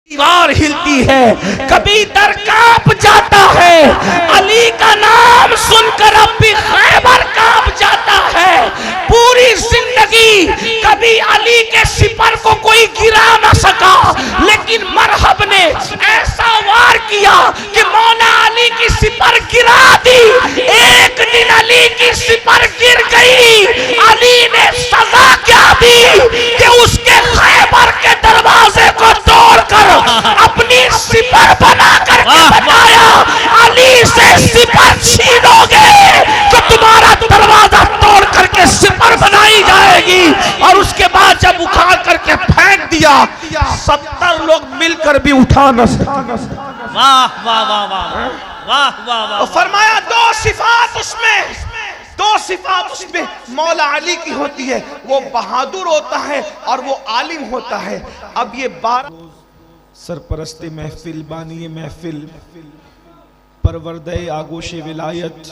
دیوار ہلتی ہے، کبھی در کانپ جاتا ہے، علی کا نام سن کر اب بھی خیبر کانپ جاتا ہے۔ پوری زندگی کبھی علی کے سپر کو کوئی گرا نہ سکا، لیکن مرحب نے ایسا وار کیا کہ مولا علی کی سپر گرا دی۔ ایک دن علی کی سپر گر گئی، علی نے سزا کیا دی کہ اس کے خیبر کے دروازے کو توڑ کر اپنی سپر بنا کر کے بتایا، علی سے سپر چھینو گے تو تمہارا دروازہ توڑ کر کے سپر بنائی جائے گی۔ اور اس کے بعد جب اٹھا کر کے پھینک دیا، 70 لوگ مل کر بھی اٹھا نہ سکے۔ واہ واہ واہ واہ واہ واہ واہ۔ فرمایا دو صفات اس میں مولا علی کی ہوتی ہے، وہ بہادر ہوتا ہے اور وہ عالم ہوتا ہے۔ اب یہ 12 سرپرست محفل، بانی محفل، پروردہ آگوش ولایت،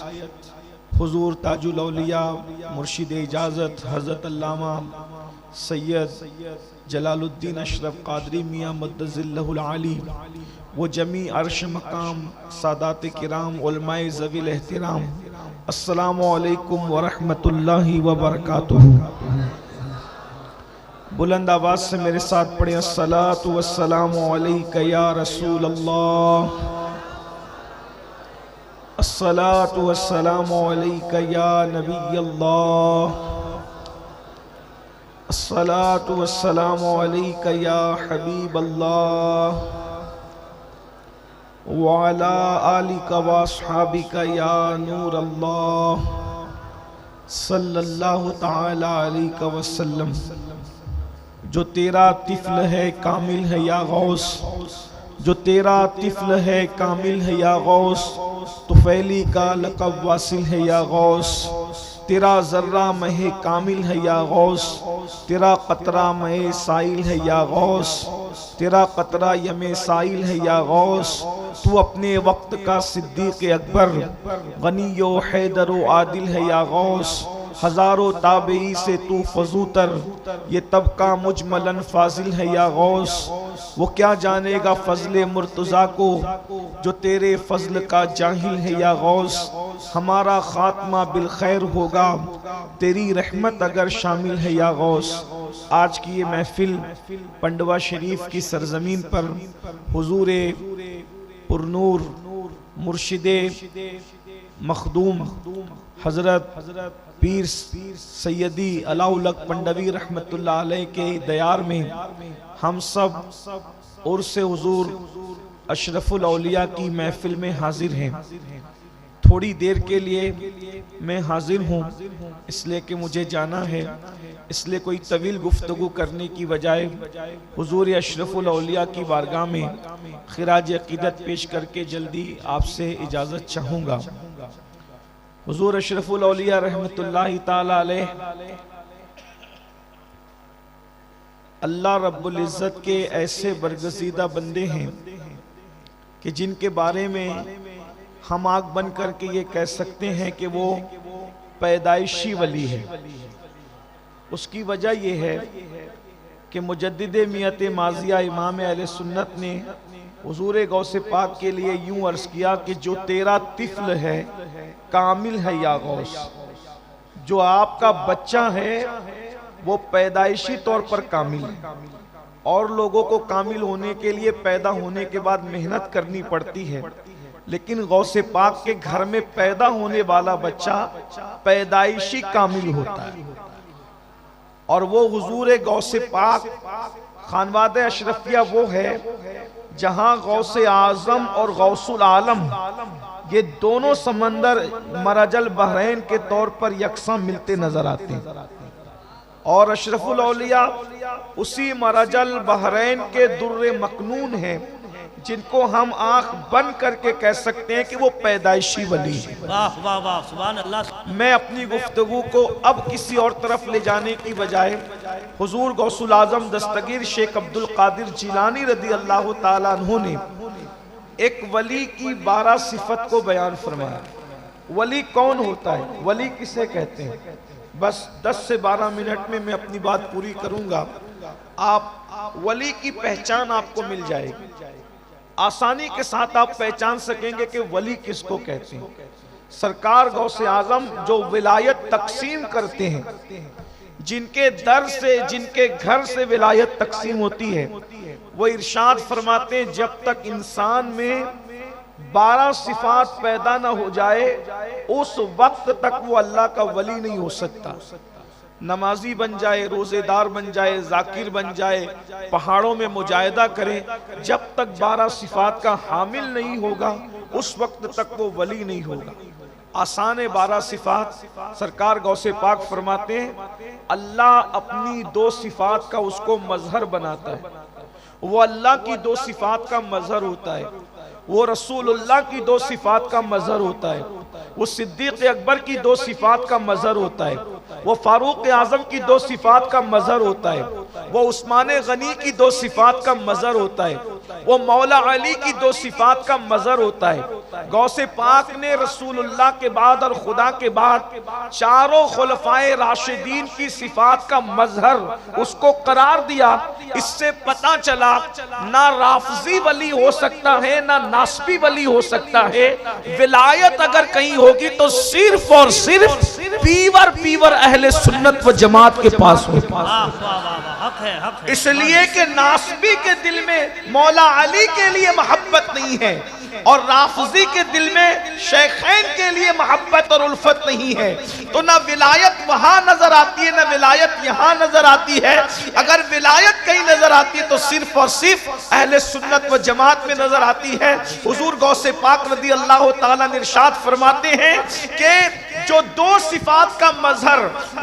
حضور تاج الاولیاء، مرشد اجازت حضرت علامہ سید جلال الدین اشرف قادری میاں مدظ اللہ العالی، وہ جمیع عرش مقام سادات کرام علماء ذوی الاحترام، السلام علیکم ورحمت اللہ وبرکاتہ۔ بلند آواز سے میرے ساتھ پڑھیں، الصلاۃ والسلام علیک یا رسول اللہ، الصلاۃ والسلام علیک یا نبی اللہ، الصلاۃ والسلام علیک یا حبیب اللہ، وعلی آلک واصحابک یا نور اللہ، صلی اللہ تعالی علیہ وسلم۔ جو تیرا طفل ہے کامل ہے یا غوث، جو تیرا طفل ہے کامل ہے یا غوث، طفیلی کا لقب واصل ہے یا غوث، تیرا ذرہ مہ کامل ہے یا غوث، تیرا قطرہ مہ سائل ہے یا غوث، تیرا قطرہ یم سائل ہے یا غوث، تو اپنے وقت کا صدیق اکبر، غنی و حیدر و عادل ہے یا غوث، ہزاروں تابعی سے تو فضوتر، یہ طبقہ مجملاً فاضل ہے یا غوث، وہ کیا جانے گا فضل مرتضیٰ کو جو تیرے فضل کا جاہل ہے یا غوث، ہمارا خاتمہ بالخیر ہوگا تیری رحمت اگر شامل ہے یا غوث۔ آج کی یہ محفل پنڈوا شریف کی سرزمین پر حضور پرنور مرشد مخدوم حضرت پیر سیدی علاء الحق پنڈوی رحمت اللہ علیہ کے دیار میں ہم سب عرس حضور اشرف الاولیاء کی محفل میں حاضر ہیں۔ تھوڑی دیر کے لیے میں حاضر ہوں، اس لیے کہ مجھے جانا ہے، اس لیے کوئی طویل گفتگو کرنے کی بجائے حضور اشرف الاولیاء کی بارگاہ میں خراج عقیدت پیش کر کے جلدی آپ سے اجازت چاہوں گا۔ حضور اشرف الاولیاء رحمت اللہ تعالی علیہ اللہ رب العزت کے ایسے برگزیدہ بندے ہیں کہ جن کے بارے میں ہم آنکھ بن کر کے یہ کہہ سکتے ہیں کہ وہ پیدائشی ولی ہے۔ اس کی وجہ یہ ہے کہ مجدد میت ماضیہ امام اہل سنت نے حضور غوث پاک کے لیے یوں عرض کیا کہ جو تیرا طفل ہے کامل ہے یا غوث، جو آپ کا بچہ ہے وہ پیدائشی طور پر کامل ہے، اور لوگوں کو کامل ہونے کے لیے پیدا ہونے کے بعد محنت کرنی پڑتی ہے، لیکن غوث پاک کے گھر میں پیدا ہونے والا بچہ پیدائشی کامل ہوتا ہے، اور وہ حضور غوث پاک خانوادہ اشرفیہ وہ ہے جہاں غوث اعظم اور غوث العالم یہ دونوں سمندر مرج البحرین کے طور پر یکساں ملتے نظر آتے ہیں، اور اشرف الاولیاء اسی مرج البحرین کے در مکنون ہیں جن کو ہم آنکھ بند کر کے کہہ سکتے ہیں کہ وہ پیدائشی ولی ہیں۔ واہ واہ واہ سبحان اللہ۔ میں اپنی گفتگو کو اب کسی اور طرف لے جانے کی بجائے حضور غوث العظم دستگیر شیخ عبد القادر جیلانی رضی اللہ تعالیٰ عنہ نے ایک ولی کی 12 صفت کو بیان فرمایا۔ ولی کون ہوتا ہے؟ ولی کسے کہتے ہیں؟ بس 10 سے 12 منٹ میں اپنی بات پوری کروں گا۔ آپ ولی کی پہچان آپ کو مل جائے گی، آسانی کے ساتھ آپ پہچان سکیں گے کہ ولی کس کو کہتے ہیں۔ سرکار غوث اعظم جو ولایت تقسیم کرتے ہیں، جن کے در سے، جن کے گھر سے ولایت تقسیم ہوتی ہے، وہ ارشاد فرماتے ہیں جب تک انسان میں 12 صفات پیدا نہ ہو جائے اس وقت تک وہ اللہ کا ولی نہیں ہو سکتا۔ نمازی بن جائے، روزے دار بن جائے، ذاکر بن جائے، پہاڑوں میں مجاہدہ کرے، جب تک 12 صفات کا حامل نہیں ہوگا اس وقت تک وہ ولی نہیں ہوگا۔ آسان 12 صفات، سرکار غوث پاک فرماتے ہیں اللہ اپنی 2 صفات کا اس کو مظہر بناتا ہے۔ وہ اللہ کی 2 صفات کا مظہر ہوتا ہے، وہ رسول اللہ کی 2 صفات کا مظہر ہوتا ہے، وہ صدیق اکبر کی 2 صفات کا مظہر ہوتا ہے، وہ فاروق اعظم کی 2 صفات کا مظہر ہوتا ہے، وہ عثمان غنی کی 2 صفات کا مظہر ہوتا ہے، وہ مولا علی کی 2 صفات کا مظہر ہوتا ہے۔ غوث پاک نے رسول اللہ کے بعد اور خدا کے بعد چاروں خلفائے راشدین کی صفات کا مظہر اس کو قرار دیا۔ اس سے پتہ چلا نہ رافضی ولی ہو سکتا ہے نہ ناسبی ولی ہو سکتا ہے، ولایت اگر کہیں ہوگی تو صرف اور صرف پیور اہل سنت و جماعت کے پاس ہوگی۔ اس لیے کہ ناسبی کے دل میں مولا علی کے لیے محبت نہیں ہے اور رافضی کے دل میں شیخین کے لیے محبت اور الفت نہیں ہے، تو نہ ولایت وہاں نظر آتی ہے نہ ولایت یہاں نظر آتی ہے۔ اگر ولایت کہیں نظر آتی ہے تو صرف اور صرف اہل سنت و جماعت میں نظر آتی ہے۔ حضور غوث پاک رضی اللہ تعالیٰ نے ارشاد فرماتے ہیں کہ جو 2 صفات کا مظہر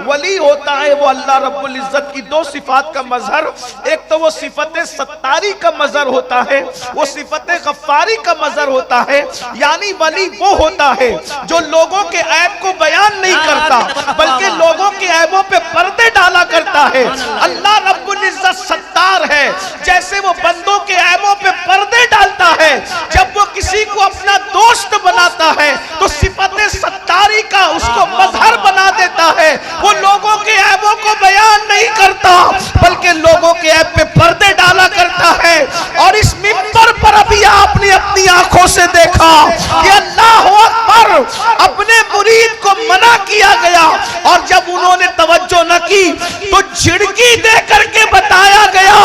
ولی ہوتا ہے وہ اللہ رب العزت کی 2 صفات کا مظہر، ایک تو وہ صفت ستاری کا مظہر ہوتا ہے، وہ صفت غفاری کا مظہر ہوتا ہے۔ یعنی ولی وہ ہوتا ہے جو لوگوں کے عیب کو بیان نہیں کرتا بلکہ لوگوں کے عیبوں پہ پردے ڈالا کرتا ہے۔ اللہ رب العزت ستار ہے، جیسے وہ بندوں کے عیبوں پہ پردے ڈالتا ہے، جب وہ کسی کو اپنا دوست بناتا ہے تو صفت ستاری کا اس کو مظہر بنا دیتا ہے۔ وہ لوگوں کے عیبوں کو بیان نہیں کرتا بلکہ لوگوں کے عیب پہ پردے ڈالا کرتا ہے۔ اور اس منبر پر ابھی آپ نے اپنی آنکھوں سے دیکھا کہ اللہ اکبر اپنے مرید کو منع کیا گیا، اور جب انہوں نے توجہ نہ کی تو جھڑکی دے کر کے بتایا گیا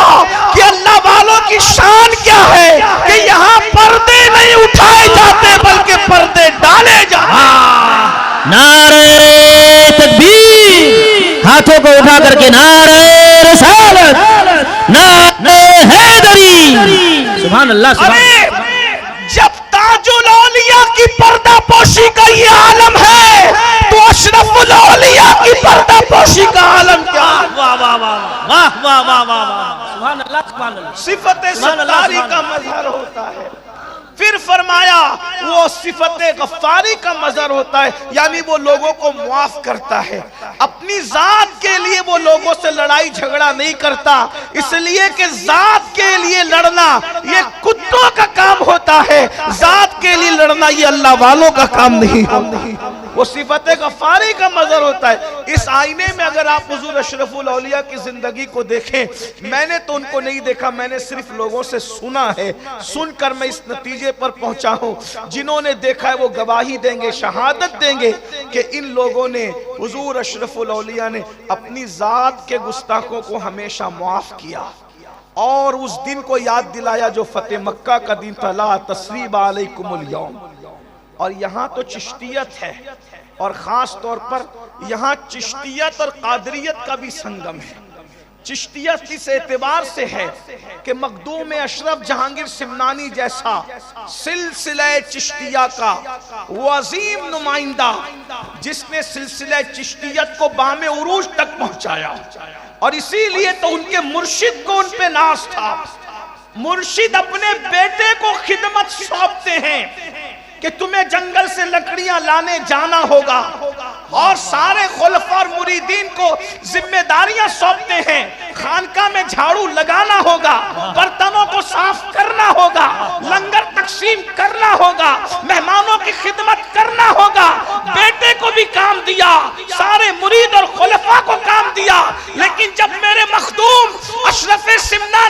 کہ اللہ والوں کی شان کیا ہے کہ یہاں پردے نہیں اٹھائے جاتے بلکہ پردے ڈالے جاتے۔ نعرہ تکبیر، ہاتھوں کو اٹھا کر کے نعرہ رسالت، نعرہ حیدری، سبحان اللہ سبحان اللہ۔ جب تاج الاولیاء کی پردہ پوشی کا یہ عالم ہے تو اشرف الاولیاء کی پردہ پوشی کا عالم کیا؟ واہ واہ واہ واہ واہ واہ واہ، سبحان اللہ سبحان اللہ۔ صفت ستاری کا مظہر ہوتا ہے۔ پھر فرمایا وہ صفت غفاری کا مظہر ہوتا ہے، یعنی وہ لوگوں کو معاف کرتا ہے۔ اپنی ذات کے لیے وہ لوگوں سے لڑائی جھگڑا نہیں کرتا، اس لیے کہ ذات کے لیے لڑنا یہ کتوں کا کام ہوتا ہے، ذات کے لیے لڑنا یہ اللہ والوں کا کام نہیں ہوتا۔ وہ صفت غفاری کا مظہر ہوتا ہے۔ اس آئینے میں اگر آپ حضور اشرف الاولیاء کی زندگی کو دیکھیں، میں نے تو ان کو نہیں دیکھا، میں نے صرف لوگوں سے سنا ہے، سن کر میں اس نتیجے پر پہنچا ہوں۔ جنہوں نے دیکھا ہے وہ گواہی دیں گے، شہادت دیں گے کہ ان لوگوں نے، حضور اشرف الاولیاء نے اپنی ذات کے گستاخوں کو ہمیشہ معاف کیا اور اس دن کو یاد دلایا جو فتح مکہ کا دن تھا، لا تثریب علیکم الیوم۔ اور یہاں تو چشتیت ہے، اور خاص طور پر یہاں چشتیت اور قادریت کا بھی سنگم ہے۔ چشتیت اس اعتبار سے ہے کہ مخدوم اشرف جہانگیر سمنانی جیسا سلسلہ چشتیہ کا وہ عظیم نمائندہ جس نے سلسلہ چشتیت کو بام عروج تک پہنچایا، اور اسی لیے تو ان کے مرشد کو ان پہ ناز تھا۔ مرشد اپنے بیٹے کو خدمت سونپتے ہیں کہ تمہیں جنگل سے لکڑیاں لانے جانا ہوگا، اور سارے خلفاء اور مریدین کو ذمہ داریاں سونپتے ہیں، خانقاہ میں جھاڑو لگانا ہوگا، برتنوں کو صاف کرنا ہوگا، لنگر تقسیم کرنا ہوگا، مہمانوں کی خدمت کرنا ہوگا۔ بیٹے کو بھی کام دیا، سارے مرید اور خلفاء کو کام دیا، لیکن جب میرے مخدوم اشرف سمنانی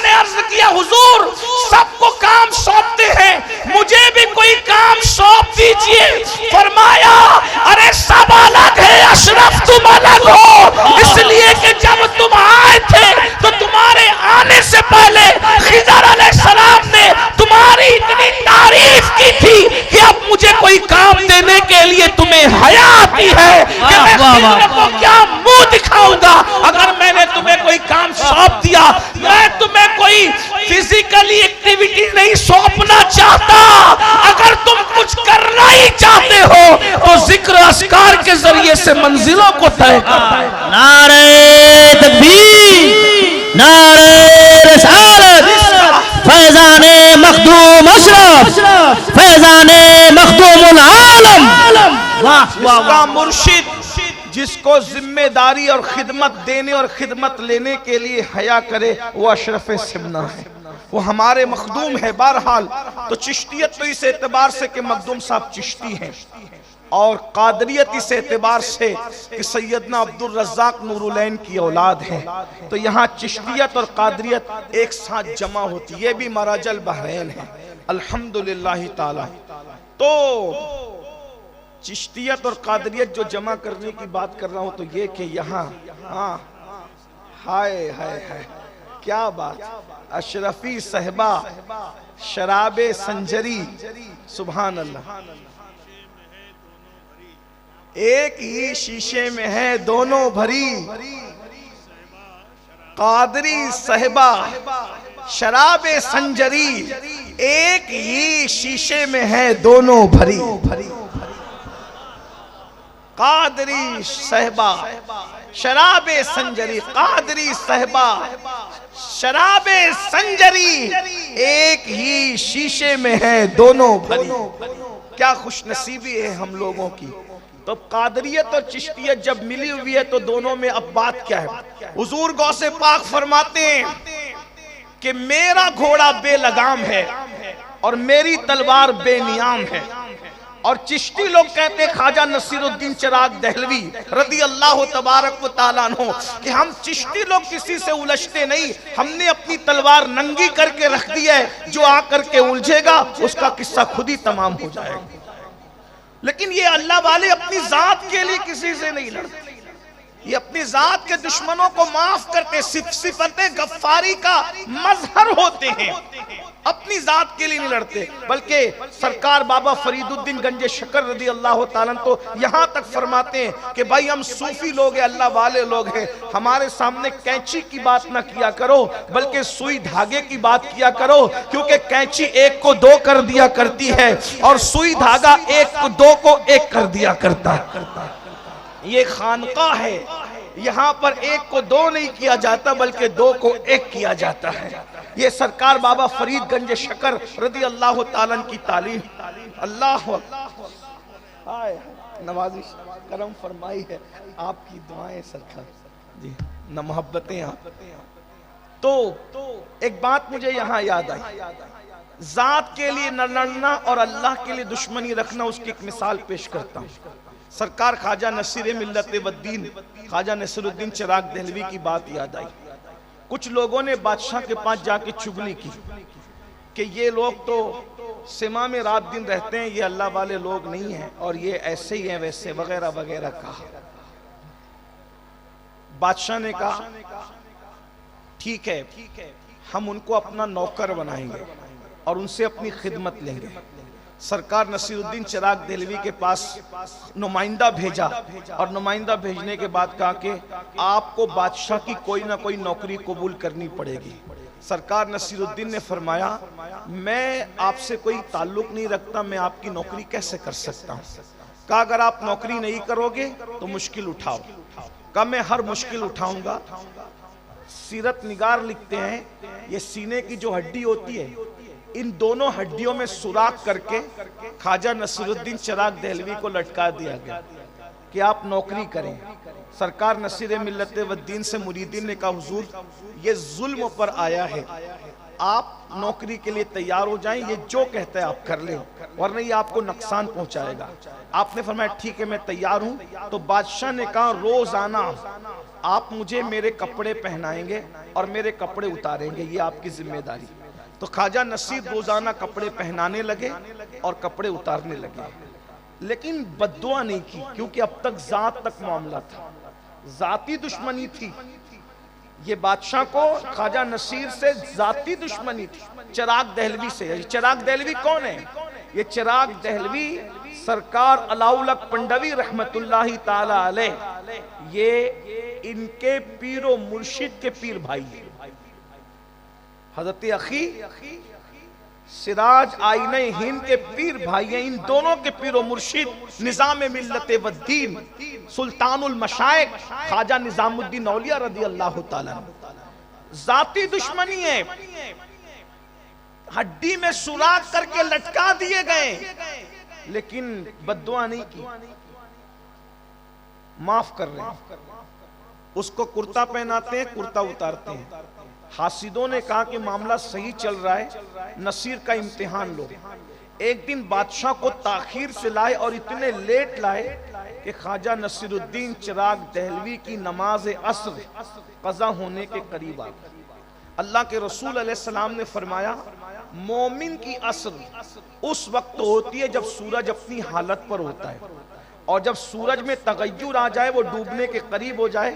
کام سونپ دیجئے. فرمایا ارے سب الگ ہے اشرف تم الگ ہو، اس لیے کہ جب تم آئے تھے تو تمہارے آنے سے پہلے خضر علیہ السلام نے تمہاری اتنی تعریف کی تھی کہ اب مجھے کوئی کام دینے کے لیے تمہیں حیا آتی ہے کہ میں خضر کو کیا منہ دکھاؤں گا. اگر میں نے تمہیں کوئی کام سونپ دیا، میں تمہیں کوئی فزیکلی ایکٹیویٹی نہیں سونپنا چاہتا. اگر تم کچھ کرنا ہی چاہتے ہو تو ذکر اذکار کے ذریعے سے منزلوں کو طے کرتا ہے. نعرہ تکبیر، نعرہ رسالت، فیضان مخدوم اشرف، فیضان مخدوم العالم. جس کا مرشد جس کو ذمہ داری اور خدمت دینے اور خدمت لینے کے لیے حیا کرے وہ اشرف سمنہ ہے، وہ ہمارے مخدوم ہے. بہرحال تو چشتیت تو اس اعتبار سے کہ مخدوم صاحب چشتی ہیں، اور قادریت اس اعتبار سے کہ سیدنا عبدالرزاق نورالعین کی اولاد ہے. تو یہاں چشتیت اور قادریت ایک ساتھ جمع ہوتی، یہ بھی مراج البحرین ہے الحمدللہ تعالی. تو چشتیت اور قادریت جو جمع کرنے کی بات کر رہا ہوں تو یہ کہ یہاں ہائے ہائے ہائے کیا بات، اشرفی صحبہ شراب سنجری، سبحان اللہ. ایک ہی شیشے میں ہے دونوں بھری، قادری صحبہ شراب سنجری، ایک ہی شیشے میں ہے دونوں بھری. قادری صحبہ شراب سنجری، قادری صحبہ شراب سنجری، ایک ہی شیشے میں ہے دونوں بھری. کیا خوش نصیبی ہے ہم لوگوں کی. تو قادریت اور چشتیت جب ملی ہوئی ہے تو دونوں میں اب بات کیا ہے. حضور غوث پاک فرماتے ہیں کہ میرا گھوڑا بے لگام ہے اور میری تلوار بے نیام ہے. اور چشتی لوگ کہتے خواجہ نصیر الدین چراغ دہلوی رضی اللہ تبارک و تعالیٰ عنہ کہ ہم چشتی لوگ کسی سے الجھتے نہیں، ہم نے اپنی تلوار ننگی کر کے رکھ دی ہے، جو آ کر کے الجھے گا اس کا قصہ خود ہی تمام ہو جائے گا. لیکن یہ اللہ والے اپنی ذات کے لیے کسی سے نہیں لڑتے، یہ اپنی ذات کے دشمنوں کو معاف کرتے، صفت غفاری کا مظہر ہوتے ہیں، اپنی ذات کے لیے نہیں لڑتے. بلکہ سرکار بابا فرید الدین گنج شکر رضی اللہ تعالیٰ تو یہاں تک فرماتے ہیں کہ بھائی ہم صوفی لوگ ہیں، اللہ والے لوگ ہیں، ہمارے سامنے کینچی کی بات نہ کیا کرو بلکہ سوئی دھاگے کی بات کیا کرو، کیونکہ کینچی ایک کو دو کر دیا کرتی ہے اور سوئی دھاگا ایک کو دو کو ایک کر دیا کرتا ہے. یہ خانقاہ ہے، یہاں پر ایک کو دو نہیں کیا جاتا بلکہ دو کو ایک کیا جاتا ہے. یہ سرکار بابا فرید گنج شکر رضی اللہ تعالیٰ کی تعلیم. اللہ نوازش کرم فرمائی ہے آپ کی دعائیں سرکار جی نہ محبتیں آپ. تو ایک بات مجھے یہاں یاد آئی، ذات کے لیے نہ لڑنا اور اللہ کے لیے دشمنی رکھنا، اس کی ایک مثال پیش کرتا ہوں. سرکار خواجہ نصیر ملت والدین خواجہ نصیر الدین چراغ دہلوی کی بات یاد آئی. کچھ لوگوں نے بادشاہ کے پاس جا کے چغلی کی کہ یہ لوگ تو سما میں رات دن رہتے ہیں، یہ اللہ والے لوگ نہیں ہیں اور یہ ایسے ہی ہیں ویسے وغیرہ وغیرہ کہا. بادشاہ نے کہا ٹھیک ہے ہم ان کو اپنا نوکر بنائیں گے اور ان سے اپنی خدمت لیں گے. سرکار نصیر الدین چراغ دہلوی کے پاس نمائندہ بھیجا اور نمائندہ بھیجنے کے بعد کہا کہ آپ کو بادشاہ کی کوئی نہ کوئی نوکری قبول کرنی پڑے گی. سرکار نصیر الدین نے فرمایا میں آپ سے کوئی تعلق نہیں رکھتا، میں آپ کی نوکری کیسے کر سکتا ہوں. کہا اگر آپ نوکری نہیں کرو گے تو مشکل اٹھاؤ. کہا میں ہر مشکل اٹھاؤں گا. سیرت نگار لکھتے ہیں یہ سینے کی جو ہڈی ہوتی ہے ان دونوں ہڈیوں میں سوراخ کر کے خواجہ نصیر الدین چراغ دہلوی کو لٹکا دیا گیا کہ آپ نوکری کریں. سرکار نصیر ملت والدین سے مریدین نے کہا حضور یہ ظلم پر آیا ہے، آپ نوکری کے لیے تیار ہو جائیں، یہ جو کہتا ہے آپ کر لیں ورنہ یہ آپ کو نقصان پہنچائے گا. آپ نے فرمایا ٹھیک ہے میں تیار ہوں. تو بادشاہ نے کہا روزانہ آپ مجھے میرے کپڑے پہنائیں گے اور میرے کپڑے اتاریں گے، یہ آپ کی ذمہ داری. تو خواجہ نصیر روزانہ کپڑے پہنانے لگے اور کپڑے اتارنے لگے، لیکن بد دعا نہیں کی، کیونکہ اب تک ذات تک معاملہ تھا، ذاتی دشمنی تھی۔ یہ بادشاہ کو خواجہ نصیر سے ذاتی دشمنی تھی، چراغ دہلوی سے۔ چراغ دہلوی کون ہے؟ یہ چراغ دہلوی سرکار علاؤالحق پنڈوی رحمت اللہ تعالی علیہ، یہ ان کے پیر و مرشد کے پیر بھائی ہیں۔ حضرت اخی سراج آئینہ ہند کے پیر بھائی ہیں، ان دونوں کے پیر و مرشد نظام ملت و الدین سلطان المشائق خواجہ نظام الدین اولیاء رضی اللہ تعالیٰ عنہ۔ ذاتی دشمنی ہے، ہڈی میں سوراخ کر کے لٹکا دیے گئے، لیکن بد دعا نہیں کی، معاف کر رہے ہیں۔ اس کو کرتا پہناتے ہیں، کرتا اتارتے ہیں۔ حاسدوں نے کہا کہ معاملہ صحیح چل رہا ہے، نصیر کا امتحان لو۔ ایک دن بادشاہ کو تاخیر سے لائے اور اتنے لیٹ لائے کہ خواجہ نصیر الدین چراغ دہلوی کی نماز عصر قضا ہونے کے قریب آ گئی۔ اللہ کے رسول علیہ السلام نے فرمایا مومن کی عصر اس وقت ہوتی ہے جب سورج اپنی حالت پر ہوتا ہے، اور جب سورج میں تغیر آ جائے، وہ ڈوبنے کے قریب ہو جائے،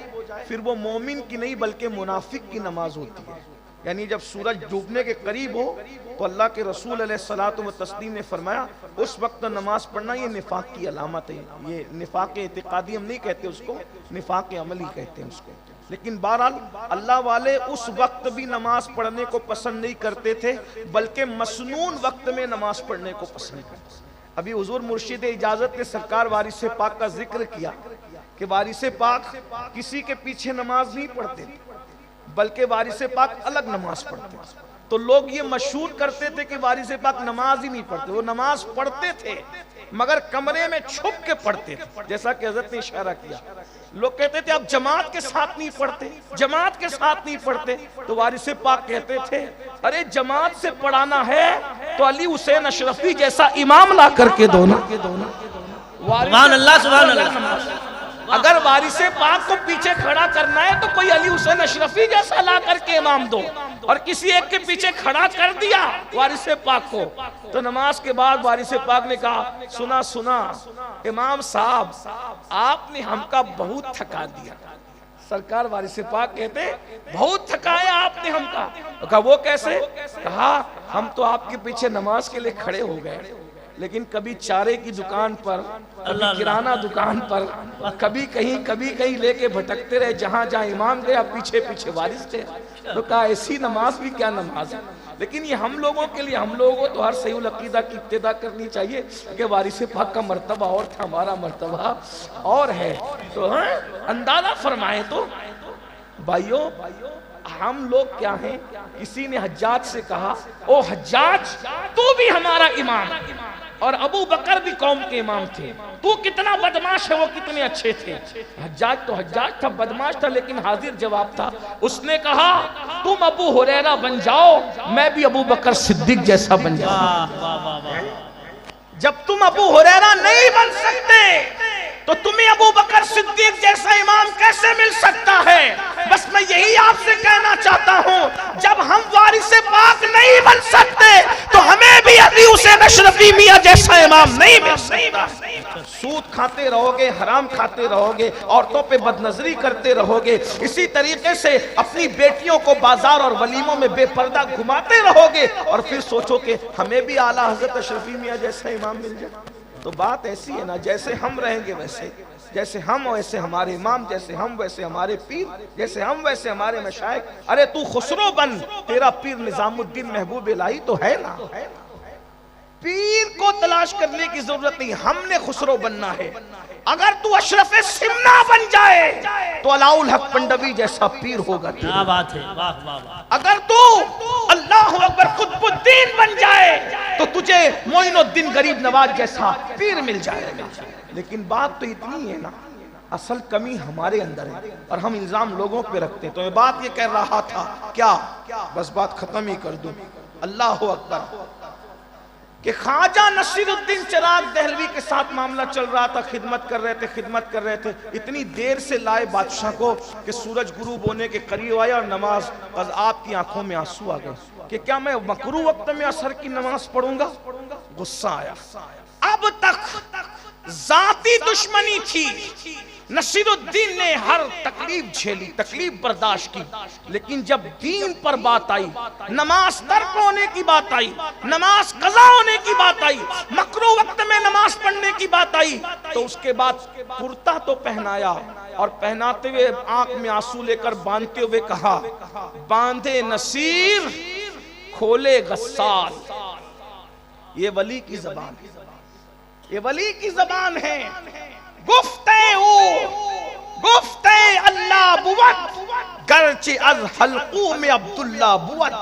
پھر وہ مومن کی نہیں بلکہ منافق کی نماز ہوتی ہے۔ یعنی جب سورج ڈوبنے کے قریب ہو تو اللہ کے رسول علیہ الصلوۃ والتسلیم نے فرمایا اس وقت نماز پڑھنا یہ نفاق کی علامت ہے۔ یہ نفاق اعتقادی ہم نہیں کہتے اس کو، نفاق عملی کہتے ہیں اس کو۔ لیکن بہرحال اللہ والے اس وقت بھی نماز پڑھنے کو پسند نہیں کرتے تھے، بلکہ مسنون وقت میں نماز پڑھنے کو پسند کرتے تھے۔ ابھی حضور مرشد اجازت نے سرکار وارث پاک کا ذکر کیا کہ وارث پاک کسی کے پیچھے نماز نہیں پڑھتے بلکہ وارث پاک الگ نماز پڑھتے تھے۔ تو لوگ یہ مشہور کرتے تھے کہ وارث پاک نماز ہی نہیں پڑھتے، وہ نماز پڑھتے تھے مگر کمرے میں چھپ کے پڑھتے تھے، جیسا کہ حضرت نے اشارہ کیا۔ لوگ کہتے تھے اب جماعت کے ساتھ نہیں پڑھتے، جماعت کے ساتھ نہیں پڑھتے، تو وارث پاک کہتے تھے ارے جماعت سے پڑھانا ہے تو علی حسین اشرفی جیسا امام لا کر کے دو نا۔ سبحان اللہ سبحان اللہ۔ اگر وارث پاک کو پیچھے کھڑا کرنا ہے تو کوئی علی حسین اشرفی جیسا لا کر کے امام دو، اور کسی ایک کے پیچھے کھڑا کر دیا وارث پاک کو تو نماز کے بعد وارث پاک نے کہا سنا سنا امام صاحب آپ نے ہم کا بہت تھکا دیا۔ سرکار وارث پاک کہتے بہت تھکایا آپ نے ہم کا۔ کہا وہ کیسے؟ کہا ہم تو آپ کے پیچھے نماز کے لیے کھڑے ہو گئے، لیکن کبھی چارے کی دکان پر، کبھی کرانہ دکان پر، کبھی کہیں لے کے بھٹکتے رہے، جہاں جہاں امام گیا پیچھے پیچھے وارث تھے۔ تو کہا ایسی نماز بھی کیا نماز ہے؟ لیکن یہ ہم لوگوں کے لیے، ہم لوگوں کو تو ہر صحیح العقیدہ کی ابتدا کرنی چاہیے کہ وارث پاک کا مرتبہ اور تھا، ہمارا مرتبہ اور ہے۔ تو اندازہ فرمائے تو بھائیو ہم لوگ کیا ہیں؟ کسی نے حجاج سے کہا او حجاج تو بھی ہمارا امام، اور ابو بکر بھی قوم کے امام تھے، تو کتنا بدماش ہے وہ کتنے اچھے تھے۔ حجاج تو حجاج تھا، بدماش تھا، لیکن حاضر جواب تھا۔ اس نے کہا تم ابو ہریرہ بن جاؤ، میں بھی ابو بکر صدیق جیسا بن جاؤں۔ جب تم ابو ہریرہ نہیں بن سکتے تو تمہیں ابو بکر صدیق جیسا امام کیسے مل سکتا ہے؟ بس میں یہی آپ سے کہنا چاہتا ہوں جب ہم وارث پاک نہیں بن سکتے تو ہمیں بھی علی حسین اشرفی میاں جیسا امام نہیں مل سکتا۔ سود کھاتے رہو گے، حرام کھاتے رہو گے، عورتوں پہ بدنظری کرتے رہو گے، اسی طریقے سے اپنی بیٹیوں کو بازار اور ولیموں میں بے پردہ گھماتے رہو گے، اور پھر سوچو کہ ہمیں بھی اعلیٰ حضرت اشرفی میاں جیسا امام مل جائے۔ تو بات ایسی ہے نا، جیسے ہم رہیں گے ویسے، جیسے ہم ویسے ہمارے امام، جیسے ہم ویسے ہمارے پیر، جیسے ہم ویسے ہمارے مشائخ۔ ارے تو خسرو بن، تیرا پیر نظام الدین محبوب الہی تو ہے نا۔ پیر کو تلاش کرنے کی ضرورت نہیں، ہم نے خسرو بننا ہے۔ اگر تو اشرف سمنا بن جائے تو علاؤالحق پنڈوی جیسا پیر ہوگا۔ کیا بات ہے، واہ واہ واہ۔ اگر تو اللہ اکبر قطب الدین بن جائے تو تجھے معین الدین غریب نواز جیسا پیر مل جائے گا۔ لیکن بات تو اتنی ہے نا، اصل کمی ہمارے اندر ہے اور ہم الزام لوگوں پہ رکھتے ہیں۔ تو میں بات یہ کہہ رہا تھا، کیا بس بات ختم ہی کر دوں۔ اللہ اکبر۔ کہ خواجہ نصیر الدین چراغ دہلوی کے ساتھ معاملہ چل رہا تھا، خدمت کر رہے تھے، اتنی دیر سے لائے بادشاہ کو کہ سورج غروب ہونے کے قریب آیا اور نماز، آپ کی آنکھوں میں آنسو آ گئے کہ کیا میں مکروہ وقت میں عصر کی نماز پڑھوں گا؟ غصہ آیا۔ اب تک ذاتی دشمنی تھی، نصیر الدین نے ہر تکلیف جھیلی، تکلیف برداشت کی، لیکن جب دین پر بات آئی، نماز ترک ہونے کی بات آئی، نماز قضا ہونے کی بات آئی، مکروہ وقت میں نماز پڑھنے کی بات آئی، تو اس کے بعد کرتا تو پہنایا اور پہناتے ہوئے آنکھ میں آنسو لے کر باندھتے ہوئے کہا، باندھے نصیر کھولے غسال۔ یہ ولی کی زبان ہے، یہ ولی کی زبان ہے۔ گفتے اللہ بوت گرچہ از حلقوں میں عبداللہ بوت،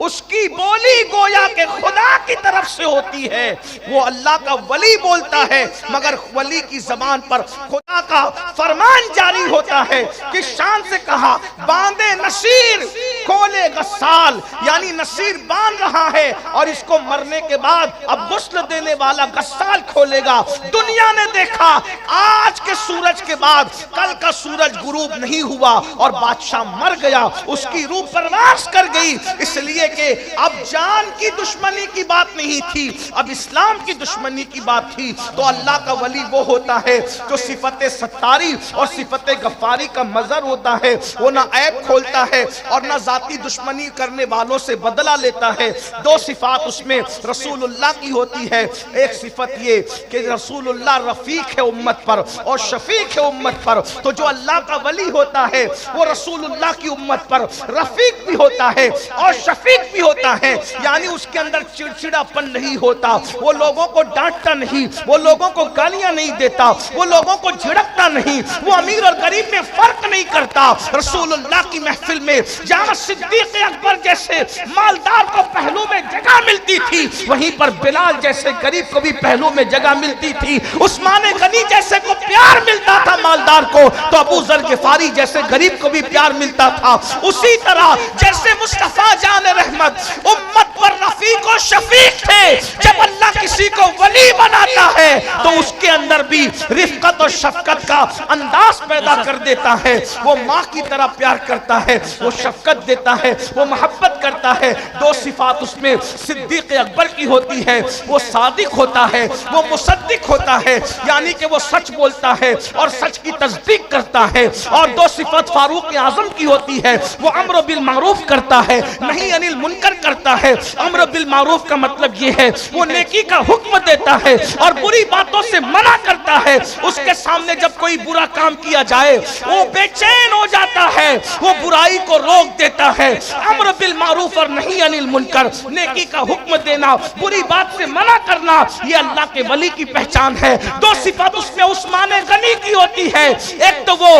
اس کی بولی گویا کہ خدا کی طرف سے ہوتی ہے، وہ اللہ کا ولی بولتا ہے مگر ولی کی زبان پر خدا کا فرمان جاری ہوتا ہے۔ کس شان سے کہا، باندھے نصیر کھولے غسال، یعنی نصیر باندھ رہا ہے اور اس کو مرنے کے بعد اب غسل دینے والا غسال کھولے گا۔ دنیا نے دیکھا آج کے سورج کے بعد کل کا سورج غروب نہیں ہوا اور بادشاہ مر گیا، اس کی روح پرواز کر گئی، اس لیے کہ اب جان کی دشمنی کی بات نہیں تھی، اب اسلام کی دشمنی کی بات تھی۔ تو اللہ کا ولی وہ ہوتا ہے جو صفت ستاری اور صفت غفاری کا مظہر ہوتا ہے، وہ نہ عیب کھولتا ہے اور نہ ذاتی دشمنی کرنے والوں سے بدلہ لیتا ہے۔ دو صفات اس میں رسول اللہ کی ہوتی ہے، ایک صفت یہ کہ رسول اللہ رفیق ہے امت پر اور شفیق ہے امت پر، تو جو اللہ کا ولی ہوتا ہے وہ رسول اللہ کی امت پر رفیق بھی ہوتا ہے اور شفیق بھی ہوتا ہے، یعنی اس کے اندر چڑچڑا پن نہیں ہوتا، وہ لوگوں کو ڈانٹتا نہیں، وہ لوگوں کو گالیاں نہیں دیتا، وہ لوگوں کو جھڑکتا نہیں، وہ امیر اور غریب میں فرق نہیں کرتا۔ رسول اللہ کی محفل میں جہاں صدیق اکبر جیسے مالدار کو پہلو میں جگہ ملتی تھی، وہیں پر بلال جیسے غریب کو بھی پہلو میں جگہ ملتی تھی، عثمان غنی جیسے کو پیار ملتا تھا مالدار کو، تو ابو ذر غفاری جیسے غریب کو بھی پیار ملتا تھا۔ اسی طرح جیسے مصطفیٰ جان رحمت امت پر رفیق و شفیق تھے، جب اللہ کسی کو ولی بناتا ہے تو اس کے اندر بھی رفقت اور شفقت کا انداز پیدا کر دیتا ہے، وہ ماں کی طرح پیار کرتا ہے، وہ شفقت دیتا ہے، وہ محبت کرتا ہے۔ دو صفات اس میں صدیق اکبر کی ہوتی ہے، وہ صادق ہوتا ہے، وہ مصدق ہوتا ہے، یعنی کہ وہ سچ بولتا ہے اور سچ کی تصدیق کرتا ہے۔ اور دو صفت فاروق اعظم کی ہوتی ہے، وہ امر بالمعروف کرتا ہے، نہیں انل منکر کرتا ہے۔ امر بالمعروف کا مطلب یہ ہے وہ نیکی کا حکم دیتا ہے اور بری باتوں سے منع کرتا ہے۔ اس کے سامنے جب کوئی برا کام کیا جائے وہ بے چین ہو جاتا ہے، وہ برائی کو روک دیتا ہے۔ امر بالمعروف اور نہیں انل منکر، نیکی کا حکم دینا، بری بات سے منع کرنا، یہ اللہ کے ولی کی پہچان ہے۔ دو صفات اس میں عثمان غنی کی ہوتی ہے، ایک تو وہ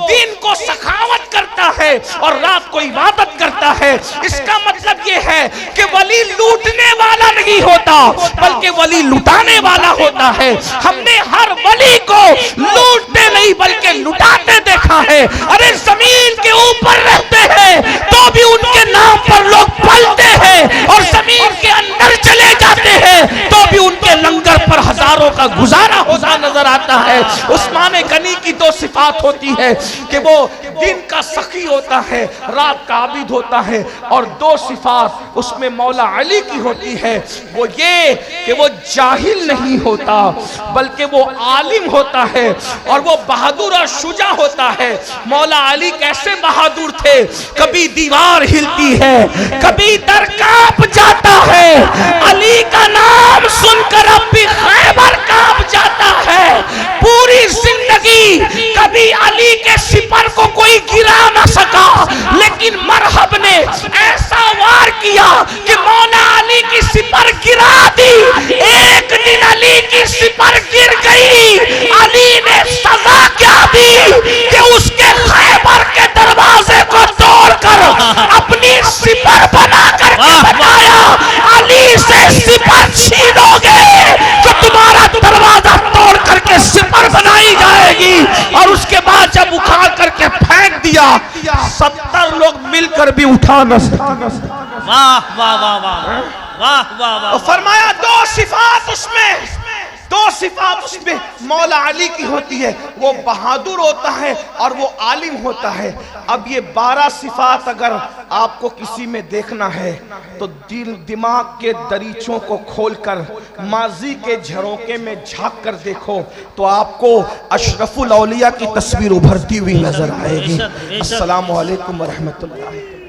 دین کو سخاوت کرتا ہے اور رات کو عبادت کرتا ہے۔ اس کا مطلب یہ ہے کہ ولی لوٹنے والا نہیں ہوتا بلکہ ولی لٹانے والا ہوتا ہے۔ ہم نے ہر ولی کو لوٹتے نہیں بلکہ لٹاتے دیکھا ہے۔ ارے زمین کے اوپر رہتے ہیں تو بھی ان کے نام پر لوگ پلتے ہیں اور زمین کے اندر چلے جاتے ہیں تو بھی ان کے لنگر پر ہزاروں کا گزارا ہوتا نظر آتا ہے۔ عثمان غنی کی دو صفات ہوتی ہے کہ وہ دن کا سخی ہوتا ہے، رات کا عابد ہوتا ہے، اور دو صفات اس میں مولا علی کی ہوتی ہے، وہ یہ کہ وہ جاہل نہیں ہوتا بلکہ وہ عالم ہوتا ہے اور وہ بہادر اور شجاع ہوتا ہے۔ مولا علی کیسے بہادر تھے، کبھی دیوار ہلتی ہے کبھی در کانپ جاتا ہے، علی کا نام سن کر اب بھی خیبر کانپ جاتا ہے۔ پوری زندگی کبھی علی کے سپر کو کوئی گرا نہ سکا، لیکن مرحب نے ایسا وار کیا کہ مولا علی کی سپر گرا دی۔ ایک دن علی کی سپر گر گئی، علی نے سزا کیا دی کہ اس کے خیبر کے دروازے کو توڑ کر اپنی سپر بنا کر کے بتایا، علی سے سپر چھینو گے تو تمہارا دروازہ توڑ کر کے سپر بنائی جائے گی۔ اور اس کے بعد جب اکھاڑ کر کے پھینک دیا 70 لوگ مل کر بھی اٹھا نہ سکے۔ واہ واہ واہ واہ واہ واہ واہ، فرمایا دو صفات اس میں مولا علی کی ہوتی ہے، وہ بہادر ہوتا ہے اور وہ عالم ہوتا ہے۔ اب یہ 12 صفات اگر آپ کو کسی میں دیکھنا ہے تو دماغ کے دریچوں کو کھول کر ماضی کے جھروکے میں جھانک کر دیکھو تو آپ کو اشرف الاولیاء کی تصویر ابھرتی ہوئی نظر آئے گی۔ السلام علیکم ورحمۃ اللہ۔